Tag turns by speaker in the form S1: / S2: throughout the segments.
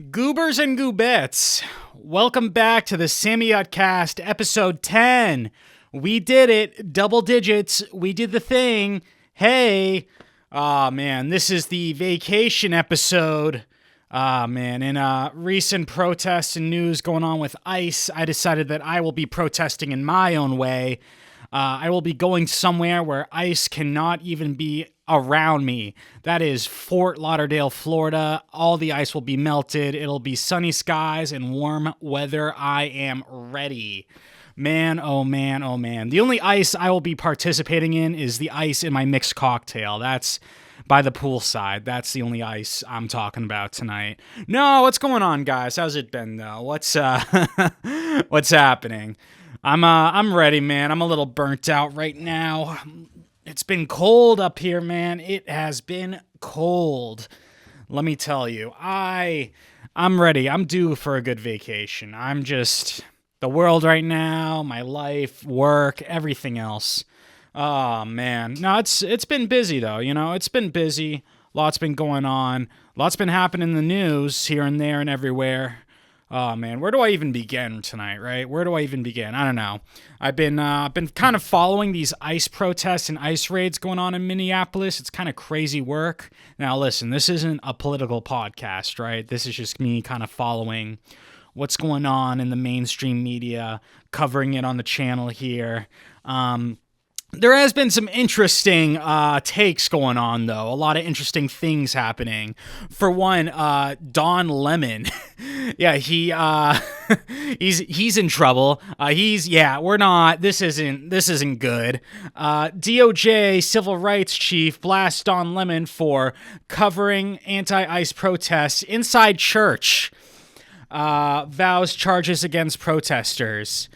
S1: Goobers and goobettes, welcome back to the Sammy Hutt cast, episode 10. We did it, double digits, we did the thing. Hey, man, this is the vacation episode. Man, in recent protests and news going on with ICE, I decided that I will be protesting in my own way. I will be going somewhere where ICE cannot even be around me. That is Fort Lauderdale, Florida. All the ice will be melted. It'll be sunny skies and warm weather. I am ready. Man, oh man, oh man. The only ice I will be participating in is the ice in my mixed cocktail. That's by the poolside. That's the only ice I'm talking about tonight. No, what's going on, guys? How's it been, though? What's happening? I'm ready, man. I'm a little burnt out right now. It's been cold up here, man. It has been cold. Let me tell you, I'm ready. I'm due for a good vacation. I'm just the world right now, my life, work, everything else. Oh man. No, it's been busy though, you know. It's been busy. Lots been going on. Lots been happening in the news here and there and everywhere. Oh man, where do I even begin tonight, right? Where do I even begin? I don't know. I've been kind of following these ICE protests and ICE raids going on in Minneapolis. It's kind of crazy work. Now listen, this isn't a political podcast, right? This is just me kind of following what's going on in the mainstream media, covering it on the channel here. There has been some interesting takes going on, though. A lot of interesting things happening. For one, Don Lemon, yeah, he's in trouble. We're not. This isn't good. DOJ civil rights chief blasts Don Lemon for covering anti-ICE protests inside church. Vows charges against protesters.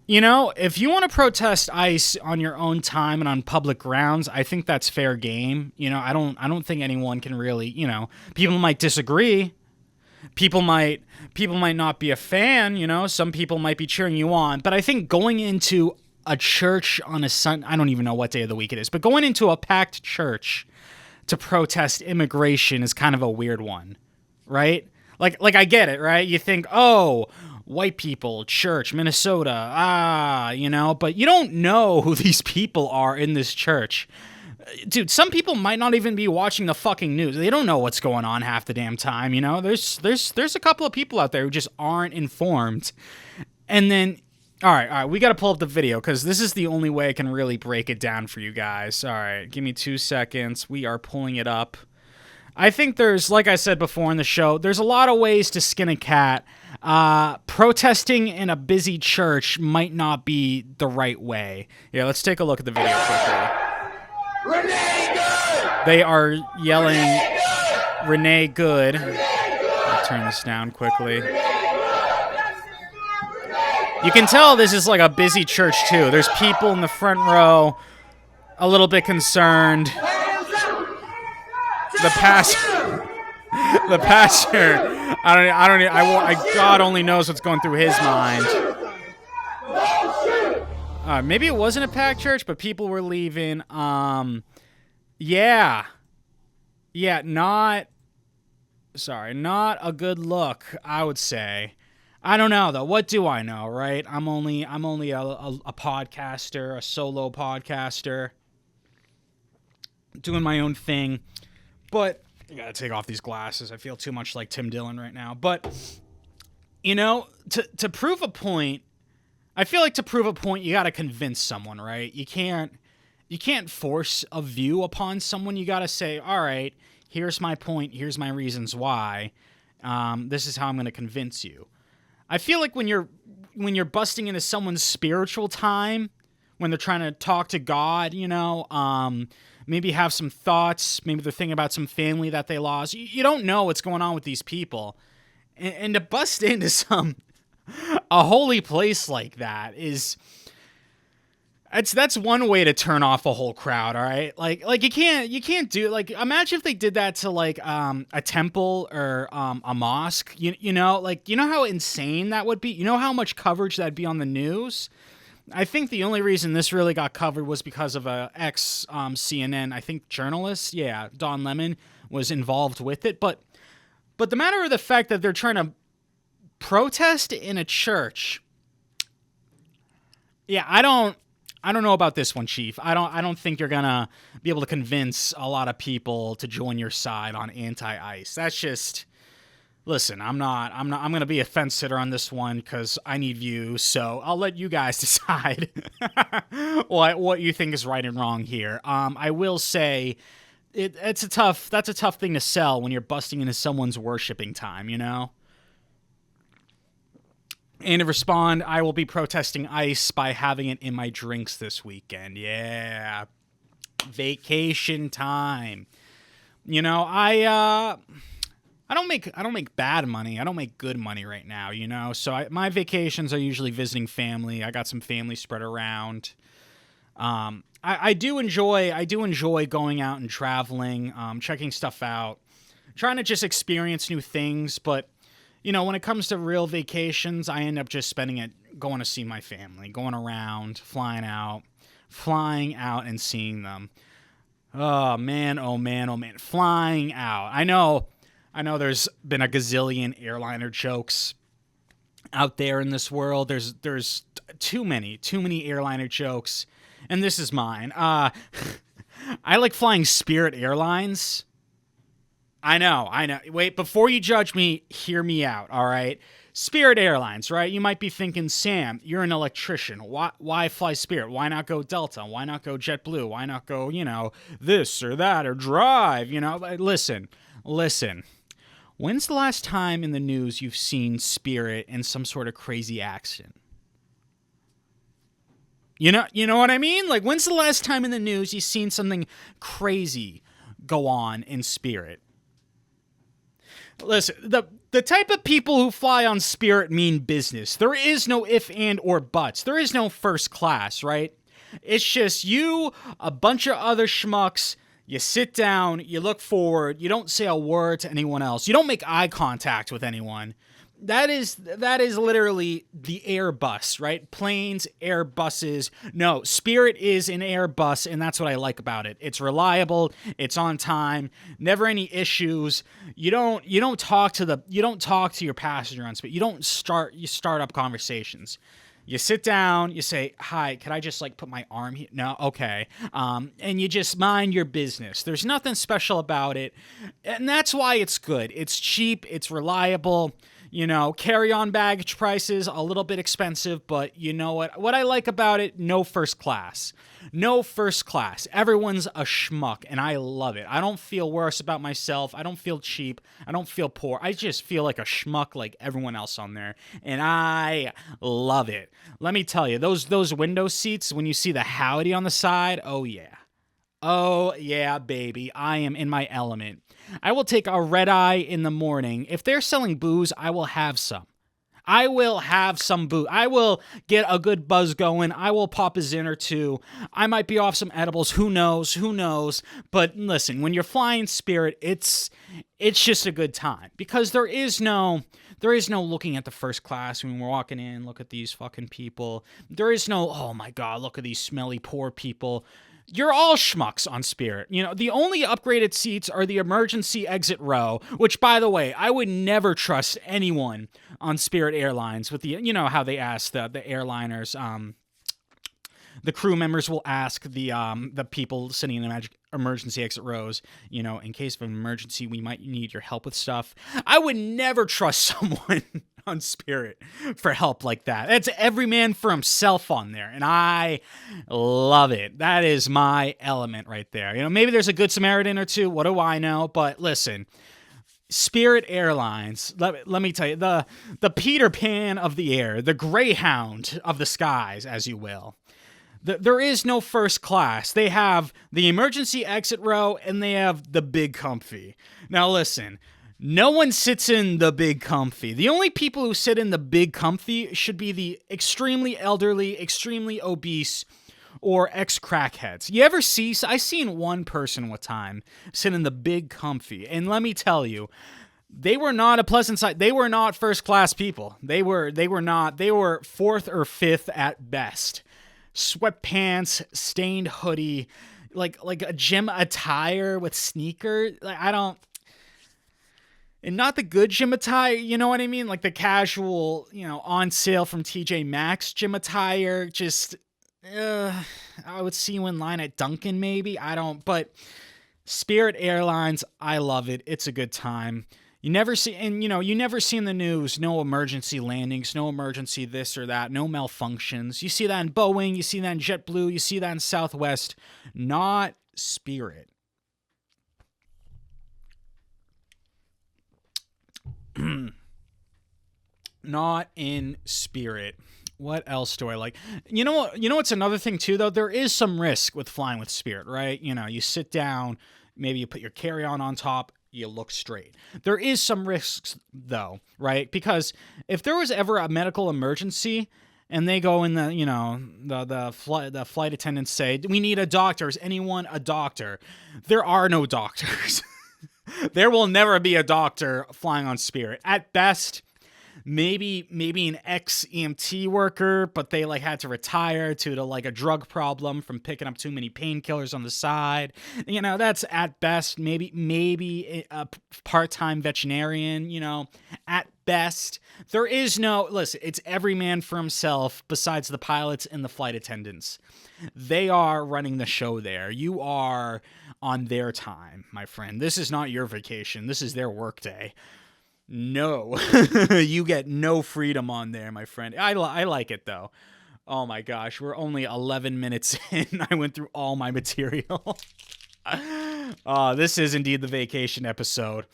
S1: You know, if you want to protest ICE on your own time and on public grounds, I think that's fair game. You know, I don't think anyone can really, you know, people might disagree. People might not be a fan, you know, some people might be cheering you on, but I think going into a church on a I don't even know what day of the week it is, but going into a packed church to protest immigration is kind of a weird one, right? Like I get it, right? You think, oh, white people, church, Minnesota, you know, but you don't know who these people are in this church. Dude, some people might not even be watching the fucking news. They don't know what's going on half the damn time, you know? There's a couple of people out there who just aren't informed. And then, all right, we got to pull up the video because this is the only way I can really break it down for you guys. All right, give me 2 seconds. We are pulling it up. I think there's, like I said before in the show, there's a lot of ways to skin a cat. Protesting in a busy church might not be the right way. Yeah, let's take a look at the video quickly. Renee Good! They are yelling, Renee Good. I'll turn this down quickly. You can tell this is like a busy church, too. There's people in the front row, a little bit concerned. The pastor, God only knows what's going through his mind. Maybe it wasn't a packed church, but people were leaving. Not a good look, I would say. I don't know though. What do I know, right? I'm only a podcaster, a solo podcaster, doing my own thing. But I gotta take off these glasses. I feel too much like Tim Dillon right now. But, you know, to prove a point, I feel like to prove a point, you gotta convince someone, right? You can't force a view upon someone. You gotta say, all right, here's my point. Here's my reasons why. This is how I'm gonna convince you. I feel like when you're busting into someone's spiritual time, when they're trying to talk to God, you know, maybe have some thoughts, maybe they're thinking about some family that they lost. You don't know what's going on with these people. And to bust into a holy place like that that's one way to turn off a whole crowd, all right? Like you can't do, like, imagine if they did that to like a temple or a mosque, you know, like, you know how insane that would be? You know how much coverage that'd be on the news? I think the only reason this really got covered was because of a ex-CNN, I think, journalist. Yeah, Don Lemon was involved with it. But But the matter of the fact that they're trying to protest in a church, yeah, I don't know about this one, Chief. I don't think you're gonna be able to convince a lot of people to join your side on anti-ICE. That's just, listen, I'm gonna be a fence sitter on this one because I need views. So I'll let you guys decide what you think is right and wrong here. I will say that's a tough thing to sell when you're busting into someone's worshiping time, you know. And to respond, I will be protesting ICE by having it in my drinks this weekend. Yeah. Vacation time. You know, I don't make bad money. I don't make good money right now, you know. So my vacations are usually visiting family. I got some family spread around. I do enjoy going out and traveling, checking stuff out, trying to just experience new things, but you know, when it comes to real vacations, I end up just spending it going to see my family, going around, flying out and seeing them. Oh man, oh man, oh man. Flying out. I know there's been a gazillion airliner jokes out there in this world. There's too many airliner jokes, and this is mine. I like flying Spirit Airlines. I know. Wait, before you judge me, hear me out, all right? Spirit Airlines, right? You might be thinking, Sam, you're an electrician. Why fly Spirit? Why not go Delta? Why not go JetBlue? Why not go, you know, this or that or Drive, you know? Listen. When's the last time in the news you've seen Spirit in some sort of crazy accident? You know what I mean? Like, when's the last time in the news you've seen something crazy go on in Spirit? Listen, the type of people who fly on Spirit mean business. There is no if, and, or buts. There is no first class, right? It's just you, a bunch of other schmucks. You sit down, you look forward, you don't say a word to anyone else. You don't make eye contact with anyone. That is literally the Airbus, right? Planes, Airbuses. No, Spirit is an Airbus, and that's what I like about it. It's reliable, it's on time, never any issues. You don't talk to your passenger on Spirit. You start up conversations. You sit down, you say, hi, could I just like put my arm here? No, okay. And you just mind your business. There's nothing special about it. And that's why it's good. It's cheap, it's reliable. You know, carry-on baggage prices, a little bit expensive, but you know what I like about it? No first class. No first class. Everyone's a schmuck, and I love it. I don't feel worse about myself. I don't feel cheap. I don't feel poor. I just feel like a schmuck like everyone else on there, and I love it. Let me tell you, those window seats, when you see the Howdy on the side, oh yeah. Oh, yeah, baby. I am in my element. I will take a red eye in the morning. If they're selling booze, I will have some. I will have some booze. I will get a good buzz going. I will pop a Zin or two. I might be off some edibles. Who knows? But listen, when you're flying Spirit, it's just a good time. Because there is no looking at the first class when we're walking in, look at these fucking people. There is no, oh my God, look at these smelly poor people. You're all schmucks on Spirit. You know, the only upgraded seats are the emergency exit row, which, by the way, I would never trust anyone on Spirit Airlines with the, you know, how they ask the airliners, the crew members will ask the people sitting in the emergency exit rows, you know, in case of an emergency, we might need your help with stuff. I would never trust someone on Spirit for help like that. It's every man for himself on there, and I love it. That is my element right there. You know, maybe there's a good Samaritan or two. What do I know? But listen, Spirit Airlines, let me tell you, the Peter Pan of the air, the Greyhound of the skies, as you will. There is no first class. They have the emergency exit row, and they have the big comfy. Now listen, no one sits in the big comfy. The only people who sit in the big comfy should be the extremely elderly, extremely obese, or ex-crackheads. You ever see? I seen one person one time sit in the big comfy, and let me tell you, they were not a pleasant sight. They were not first-class people. They were not. They were fourth or fifth at best. Sweatpants, stained hoodie, like a gym attire with sneakers. Like, and not the good gym attire, you know what I mean? Like the casual, on sale from TJ Maxx gym attire. Just, I would see you in line at Dunkin' maybe. I don't, but Spirit Airlines, I love it. It's a good time. You never see, and you never see in the news, no emergency landings, no emergency this or that, no malfunctions. You see that in Boeing, you see that in JetBlue, you see that in Southwest, not Spirit. Not in Spirit. What else do I like? You know what? You know what's another thing too, though? There is some risk with flying with Spirit, right? You sit down, maybe you put your carry-on on top, you look straight. There is some risks, though, right? Because if there was ever a medical emergency and they go in the flight attendants say, we need a doctor. Is anyone a doctor? There are no doctors. There will never be a doctor flying on Spirit. At best, maybe an ex-EMT worker, but they had to retire due to a drug problem from picking up too many painkillers on the side. That's at best. Maybe a part-time veterinarian, at best. There is no, listen, it's every man for himself besides the pilots and the flight attendants. They are running the show there. You are on their time, my friend. This is not your vacation. This is their workday. No, you get no freedom on there, my friend. I like it, though. Oh, my gosh. We're only 11 minutes in. I went through all my material. This is indeed the vacation episode.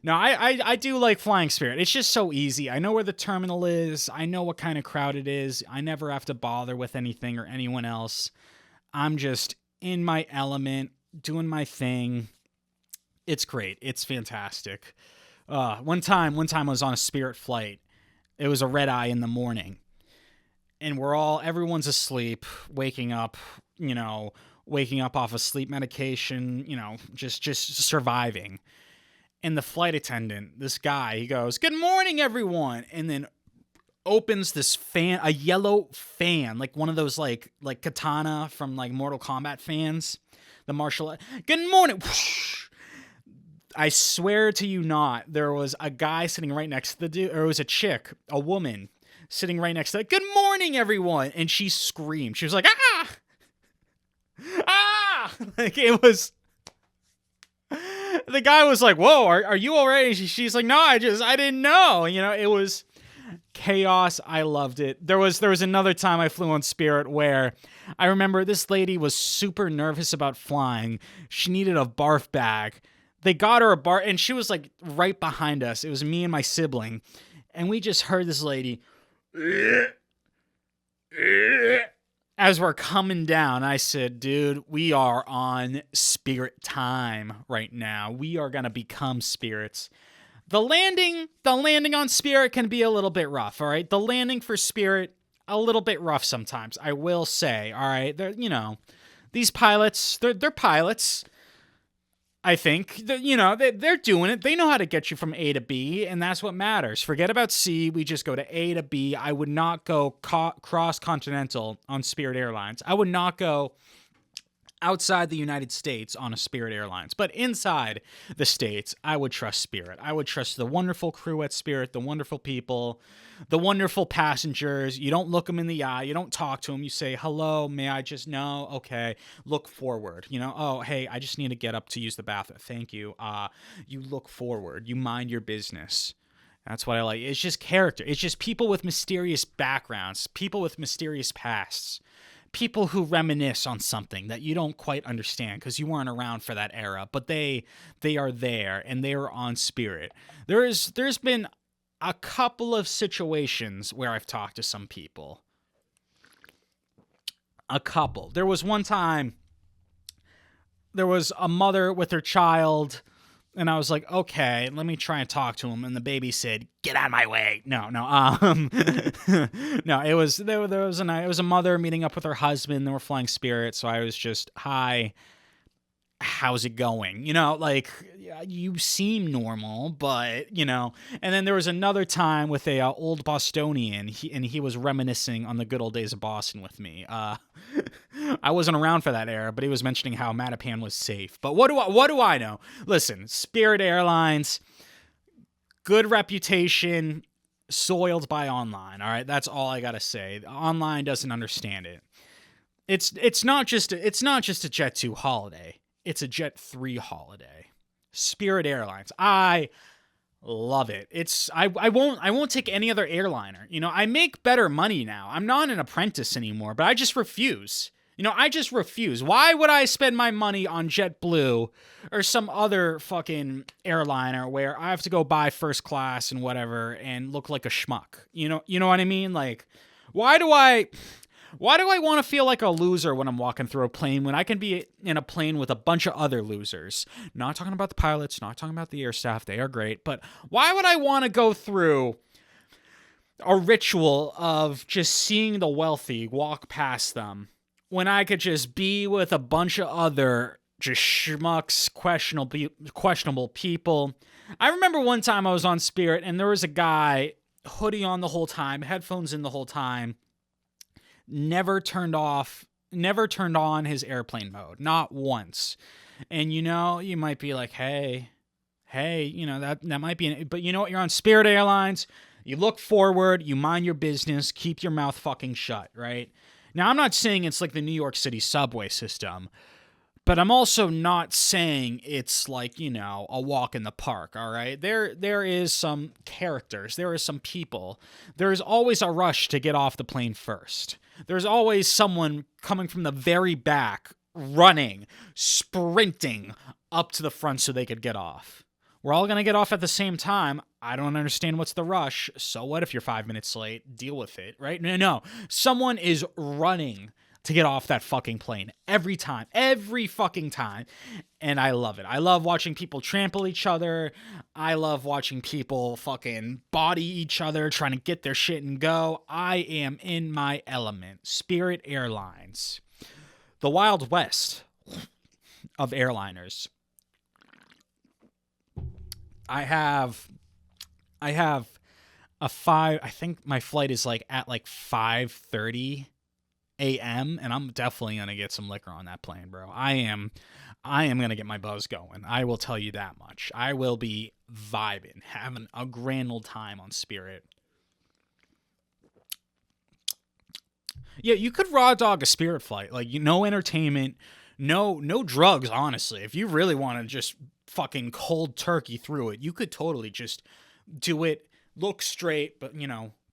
S1: No, I do like flying Spirit. It's just so easy. I know where the terminal is. I know what kind of crowd it is. I never have to bother with anything or anyone else. I'm just in my element, doing my thing. It's great. It's fantastic. One time I was on a Spirit flight. It was a red eye in the morning. And everyone's asleep, waking up off of sleep medication, just surviving. And the flight attendant, this guy, he goes, "Good morning, everyone." And then opens this fan, a yellow fan, like one of those like katana from Mortal Kombat fans, the martial. "Good morning." I swear to you not, there was a guy sitting right next to the dude, or it was a chick, a woman, sitting right next to it. "Good morning, everyone." And she screamed. She was like, "Ah! Ah!" It was... The guy was like, "Whoa, are you all right?" She's like, "No, I didn't know." It was chaos. I loved it. There was another time I flew on Spirit where I remember this lady was super nervous about flying. She needed a barf bag. They got her a bar, and she was right behind us. It was me and my sibling, and we just heard this lady as we're coming down. I said, "Dude, we are on Spirit time right now. We are gonna become spirits." The landing on Spirit can be a little bit rough. All right, the landing for Spirit a little bit rough sometimes. I will say. All right, these pilots, they're pilots. I think that, they're doing it. They know how to get you from A to B, and that's what matters. Forget about C. We just go to A to B. I would not go cross-continental on Spirit Airlines. I would not go outside the United States on a Spirit Airlines. But inside the States, I would trust Spirit. I would trust the wonderful crew at Spirit, the wonderful people, the wonderful passengers. You don't look them in the eye. You don't talk to them. You say, "Hello, may I just know?" Okay, look forward. "Oh, hey, I just need to get up to use the bathroom. Thank you." You look forward. You mind your business. That's what I like. It's just character. It's just people with mysterious backgrounds, people with mysterious pasts. People who reminisce on something that you don't quite understand because you weren't around for that era, but they are there and they are on Spirit. There's been a couple of situations where I've talked to some people. A couple. There was one time there was a mother with her child, and I was like, okay, let me try and talk to him. And the baby said, "Get out of my way." No. No, it was a mother meeting up with her husband. They were flying Spirit, so I was just, "Hi, how's it going?" You seem normal, but, And then there was another time with a old Bostonian, he was reminiscing on the good old days of Boston with me. I wasn't around for that era, but he was mentioning how Mattapan was safe. But what do I know? Listen, Spirit Airlines, good reputation soiled by online. All right, that's all I gotta say. Online doesn't understand it. It's not just a Jet2 holiday. It's a Jet3 holiday. Spirit Airlines. I love it. I won't take any other airliner. I make better money now. I'm not an apprentice anymore, but I just refuse. I just refuse. Why would I spend my money on JetBlue or some other fucking airliner where I have to go buy first class and whatever and look like a schmuck? You know what I mean? Like, why do I want to feel like a loser when I'm walking through a plane when I can be in a plane with a bunch of other losers? Not talking about the pilots, not talking about the air staff. They are great. But why would I want to go through a ritual of just seeing the wealthy walk past them when I could just be with a bunch of other just schmucks, questionable people? I remember one time I was on Spirit and there was a guy, hoodie on the whole time, headphones in the whole time, never turned on his airplane mode, not once. And you might be like, hey, that might be but you know what? You're on Spirit Airlines. You look forward, you mind your business, keep your mouth fucking shut, right? Now, I'm not saying it's like the New York City subway system, but I'm also not saying it's like, a walk in the park, all right? There is some characters. There is some people. There's always a rush to get off the plane first. There's always someone coming from the very back, running, sprinting up to the front so they could get off. We're all going to get off at the same time. I don't understand what's the rush. So what if you're 5 minutes late? Deal with it, right? No. Someone is running to get off that fucking plane every fucking time. And I love it. I love watching people trample each other. I love watching people fucking body each other, trying to get their shit and go. I am in my element. Spirit Airlines. The Wild West of airliners. I have I think my flight is at 5:30 a.m. and I'm definitely gonna get some liquor on that plane, bro. I am gonna get my buzz going. I will tell you that much. I will be vibing, having a grand old time on Spirit. Yeah, you could raw dog a Spirit flight. No entertainment, no drugs, honestly. If you really want to just fucking cold turkey through it, you could totally just do it, look straight, but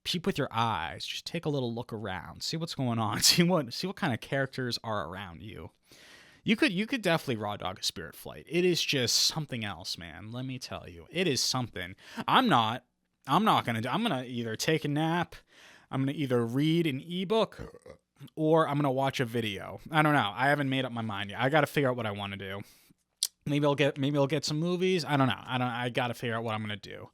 S1: peep with your eyes. Just take a little look around, see what's going on, see what kind of characters are around you. You could definitely raw dog a Spirit flight. It is just something else, man. Let me tell you, it is something. I'm gonna either take a nap, I'm gonna either read an ebook, or I'm gonna watch a video. I don't know. I haven't made up my mind yet. I got to figure out what I want to do. Maybe I'll get some movies. I don't know. I got to figure out what I'm gonna do.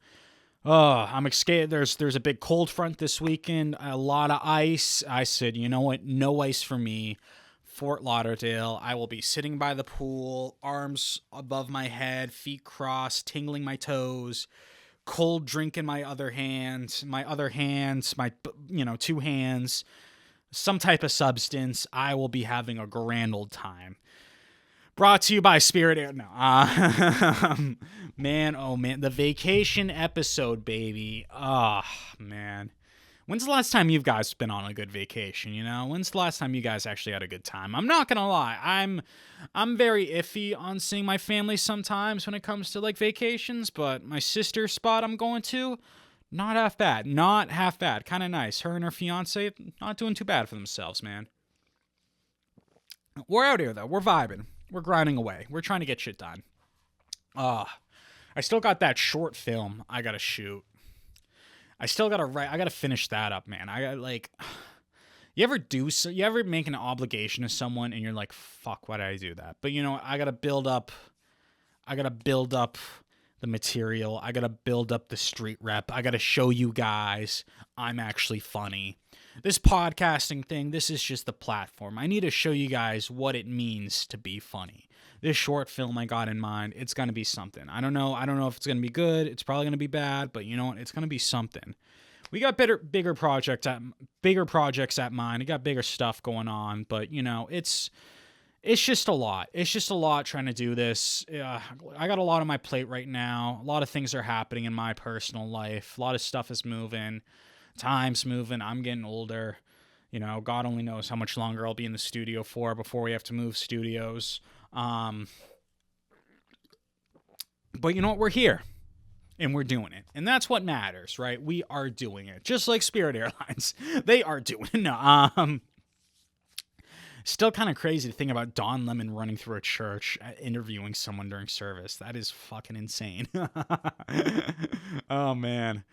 S1: Oh, I'm excited. There's a big cold front this weekend. A lot of ice. I said, you know what? No ice for me. Fort Lauderdale. I will be sitting by the pool, arms above my head, feet crossed, tingling my toes, cold drink in my other hands, my two hands, some type of substance. I will be having a grand old time. Brought to you by Spirit Air. No. Man, oh man. The vacation episode, baby. Oh, man. When's the last time you guys been on a good vacation, When's the last time you guys actually had a good time? I'm not going to lie. I'm very iffy on seeing my family sometimes when it comes to, vacations, but my sister's spot I'm going to, not half bad. Not half bad. Kind of nice. Her and her fiance, not doing too bad for themselves, man. We're out here, though. We're vibing. We're grinding away. We're trying to get shit done. I still got that short film I gotta shoot. I still gotta write. I gotta finish that up, man. I got you ever make an obligation to someone and you're like, fuck, why did I do that? But I gotta build up the material. I gotta build up the street rep. I gotta show you guys I'm actually funny. This podcasting thing, this is just the platform. I need to show you guys what it means to be funny. This short film I got in mind, it's going to be something. I don't know if it's going to be good. It's probably going to be bad, but you know what? It's going to be something. We got bigger projects at mind. We got bigger stuff going on, but it's it's just a lot. It's just a lot trying to do this. I got a lot on my plate right now. A lot of things are happening in my personal life. A lot of stuff is moving. Time's moving. I'm getting older. God only knows how much longer I'll be in the studio for before we have to move studios. But you know what? We're here. And we're doing it. And that's what matters, right? We are doing it. Just like Spirit Airlines. They are doing it. No, still kind of crazy to think about Don Lemon running through a church, interviewing someone during service. That is fucking insane. Oh, man.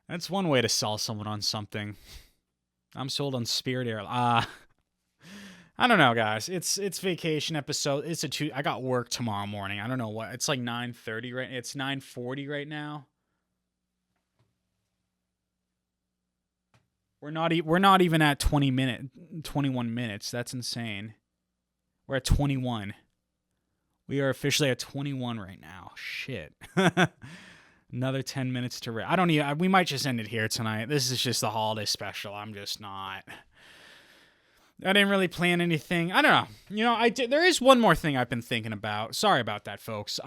S1: That's one way to sell someone on something. I'm sold on Spirit Airlines. I don't know, guys. It's vacation episode. I got work tomorrow morning. I don't know what. It's like 9:30 right. It's 9:40 right now. We're not even at 21 minutes. That's insane. We're at 21. We are officially at 21 right now. Shit. Another 10 minutes to rest. We might just end it here tonight. This is just the holiday special. I'm just not. I didn't really plan anything. I don't know. There is one more thing I've been thinking about. Sorry about that, folks.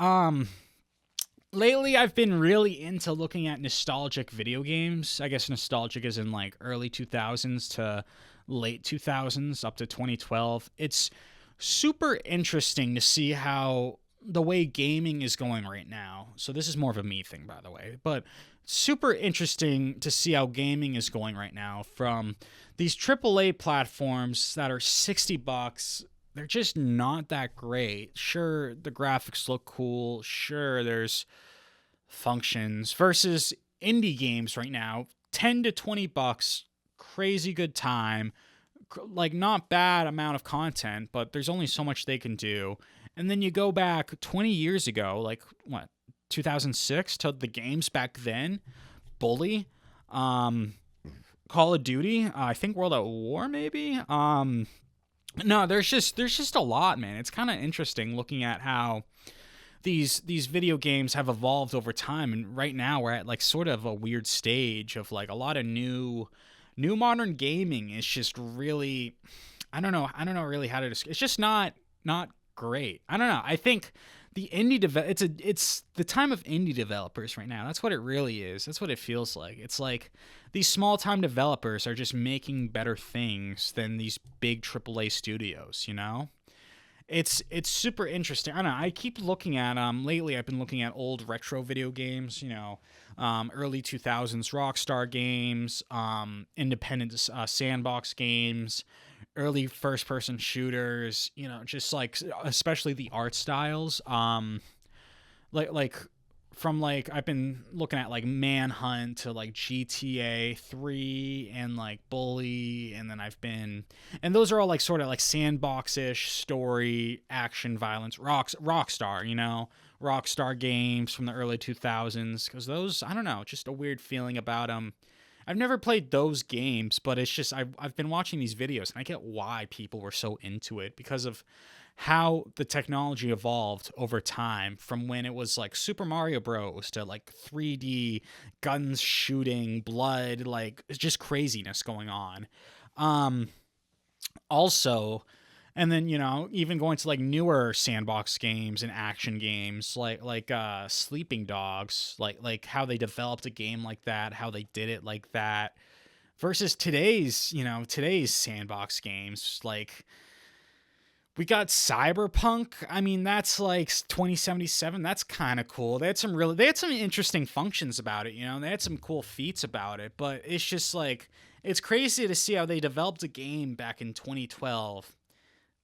S1: Lately I've been really into looking at nostalgic video games. I guess nostalgic is in like early 2000s to late 2000s up to 2012. It's super interesting to see how the way gaming is going right now. So this is more of a me thing, by the way, but super interesting to see how gaming is going right now from these AAA platforms that are $60. They're just not that great. Sure, the graphics look cool. Sure, there's functions versus indie games right now, $10 to $20, crazy good time, like not bad amount of content, but there's only so much they can do. And then you go back 20 years ago, like what, 2006 to the games back then, Bully, Call of Duty, I think World at War maybe. No, there's just a lot, man. It's kind of interesting looking at how these video games have evolved over time, and right now we're at like sort of a weird stage of like a lot of new modern gaming is just really, I don't know really how to describe. It's just not great. I don't know. I think the indie it's the time of indie developers right now. That's what it really is. That's what it feels like. It's like these small time developers are just making better things than these big AAA studios, It's super interesting. I don't know. I keep looking at lately I've been looking at old retro video games, early 2000s Rockstar games, independent sandbox games, early first person shooters, just like especially the art styles. Like from like I've been looking at like Manhunt to like GTA 3 and like Bully, and then and those are all like sort of like sandbox-ish story, action, violence, Rockstar, Rockstar games from the early 2000s, because those, I don't know, just a weird feeling about them. I've never played those games, but it's just I've been watching these videos and I get why people were so into it, because of how the technology evolved over time from when it was like Super Mario Bros. To like 3D guns shooting, blood, like it's just craziness going on. Also, and then even going to like newer sandbox games and action games like Sleeping Dogs, like how they developed a game like that, how they did it like that, versus today's sandbox games. Like we got Cyberpunk. I mean, that's like 2077. That's kind of cool. They had some interesting functions about it. They had some cool feats about it. But it's just like, it's crazy to see how they developed a game back in 2012.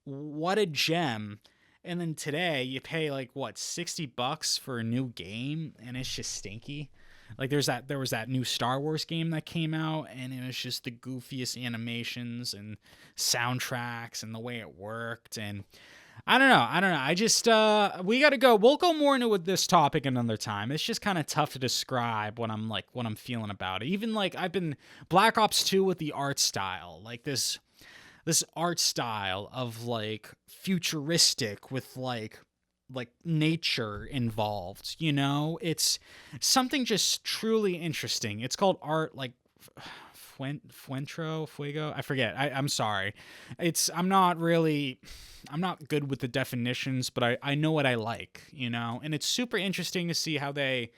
S1: What a gem. And then today you pay like what, $60 for a new game, and it's just stinky. Like there was that new Star Wars game that came out, and it was just the goofiest animations and soundtracks and the way it worked. And I don't know. I just we got to go. We'll go more into this topic another time. It's just kind of tough to describe what I'm feeling about it. Even like I've been Black Ops 2 with the art style, like this art style of like futuristic with like nature involved, it's something just truly interesting. It's called art, like Fuego. I forget. I'm sorry. I'm not good with the definitions, but I know what I like, and it's super interesting to see how a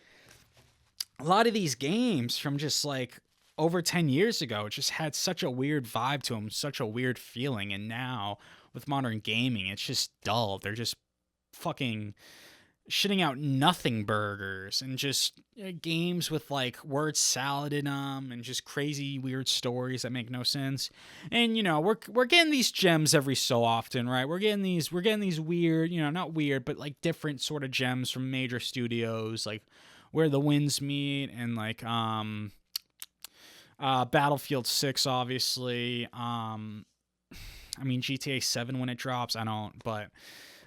S1: lot of these games from just like over 10 years ago just had such a weird vibe to them, such a weird feeling. And now with modern gaming, it's just dull. They're just fucking shitting out nothing burgers and just games with like word salad in them and just crazy weird stories that make no sense. And we're getting these gems every so often, right? We're getting these weird, not weird, but like different sort of gems from major studios, like Where the Winds Meet and like Battlefield 6, obviously. I mean GTA 7 when it drops, I don't, but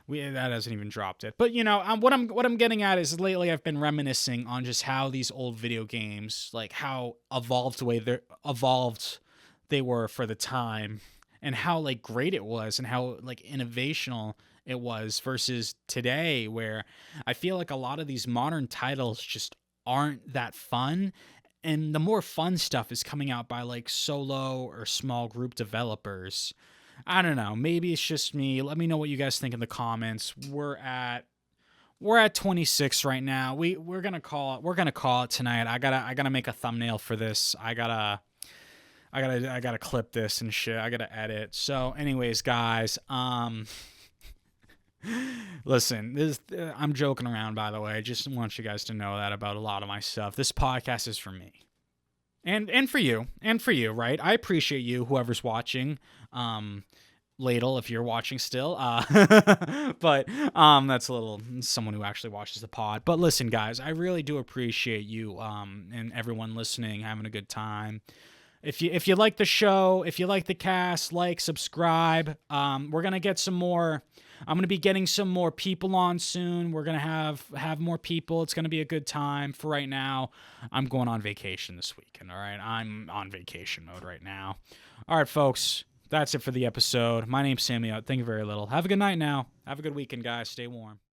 S1: that hasn't even dropped it. But what I'm getting at is lately I've been reminiscing on just how these old video games, like how evolved they were for the time, and how like great it was, and how like innovational it was versus today, where I feel like a lot of these modern titles just aren't that fun. And the more fun stuff is coming out by like solo or small group developers. I don't know. Maybe it's just me. Let me know what you guys think in the comments. We're at 26 right now. We're gonna call it tonight. I gotta make a thumbnail for this. I gotta clip this and shit. I gotta edit. So, anyways, guys, listen. I'm joking around, by the way. I just want you guys to know that about a lot of my stuff. This podcast is for me. And for you, right? I appreciate you, whoever's watching. Ladle, if you're watching still. But that's a little someone who actually watches the pod. But listen, guys, I really do appreciate you and everyone listening, having a good time. If you like the show, if you like the cast, subscribe. We're gonna get some more. I'm gonna be getting some more people on soon. We're gonna have more people. It's gonna be a good time. For right now, I'm going on vacation this weekend. All right, I'm on vacation mode right now. All right, folks, that's it for the episode. My name's Sammy Hutt. Thank you very little. Have a good night now. Have a good weekend, guys. Stay warm.